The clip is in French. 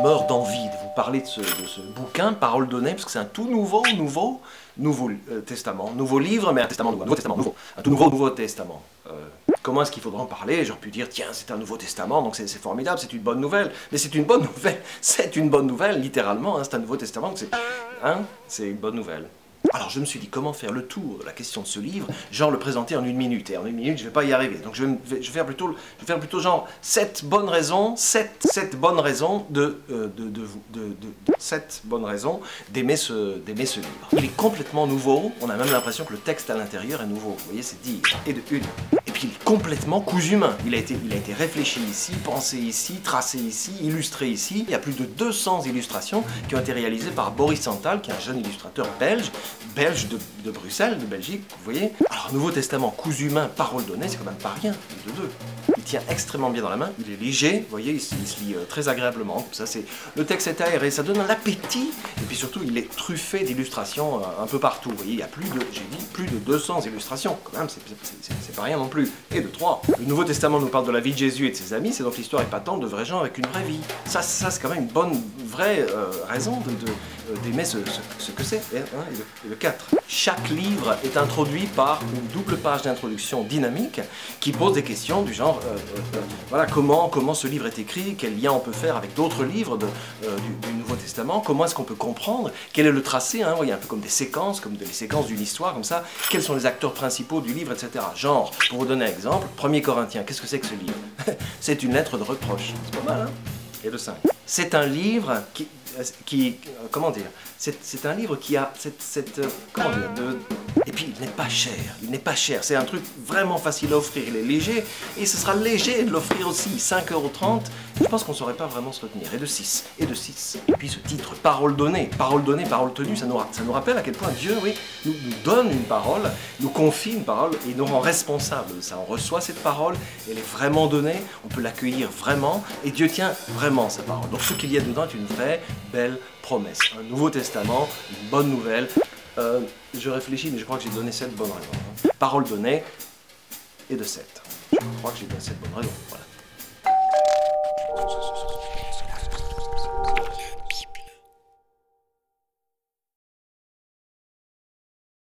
meurs d'envie de vous parler de ce bouquin, Parole donnée, parce que c'est un tout nouveau testament, nouveau livre, mais un testament nouveau, un tout nouveau testament. Comment est-ce qu'il faudra en parler? J'aurais pu dire, tiens, c'est un nouveau testament, donc c'est formidable, c'est une bonne nouvelle. Mais c'est une bonne nouvelle, c'est une bonne nouvelle, littéralement, hein, c'est un nouveau testament, c'est une bonne nouvelle. Alors je me suis dit, comment faire le tour de la question de ce livre, genre le présenter en 1 minute, et en 1 minute je ne vais pas y arriver. Donc je vais faire plutôt genre 7 bonnes raisons, 7 bonnes raisons d'aimer ce livre. Il est complètement nouveau, on a même l'impression que le texte à l'intérieur est nouveau. Vous voyez, c'est dire et de une. Et puis il est complètement cousu main. Il a été réfléchi ici, pensé ici, tracé ici, illustré ici. Il y a plus de 200 illustrations qui ont été réalisées par Boris Santal, qui est un jeune illustrateur belge de Bruxelles, de Belgique, vous voyez. Alors, Nouveau Testament, cousu main, parole donnée, c'est quand même pas rien, de deux. Il tient extrêmement bien dans la main, il est léger, vous voyez, il se lit très agréablement. Ça, le texte est aéré, ça donne un appétit, et puis surtout, il est truffé d'illustrations un peu partout. Vous voyez, il y a plus de 200 illustrations, quand même, c'est pas rien non plus. Et de 3. Le Nouveau Testament nous parle de la vie de Jésus et de ses amis, c'est donc l'histoire épatante de vrais gens avec une vraie vie. Ça c'est quand même une vraie raison d'aimer ce que c'est. Et le 4. Chaque livre est introduit par une double page d'introduction dynamique qui pose des questions du genre voilà, comment ce livre est écrit, quel lien on peut faire avec d'autres livres du Nouveau Testament, comment est-ce qu'on peut comprendre, quel est le tracé, hein, voyez, un peu comme des séquences d'une histoire, comme ça, quels sont les acteurs principaux du livre, etc. Genre, pour vous donner un exemple, 1er Corinthiens, qu'est-ce que c'est que ce livre? C'est une lettre de reproche, c'est pas mal, hein? Et le 5. C'est un livre qui comment dire, c'est un livre qui a comment dire, et puis il n'est pas cher, c'est un truc vraiment facile à offrir, il est léger, et ce sera léger de l'offrir aussi, 5,30 €, je pense qu'on ne saurait pas vraiment se retenir, et de 6, et puis ce titre, parole donnée, parole tenue, ça nous rappelle à quel point Dieu, oui, nous donne une parole, nous confie une parole, et nous rend responsables de ça, on reçoit cette parole, elle est vraiment donnée, on peut l'accueillir vraiment, et Dieu tient vraiment sa parole, donc ce qu'il y a dedans est une vraie belle promesse, un Nouveau Testament, une bonne nouvelle. Je réfléchis, mais je crois que j'ai donné 7 bonnes raisons. Parole donnée et de 7. Je crois que j'ai donné 7 bonnes raisons. Voilà.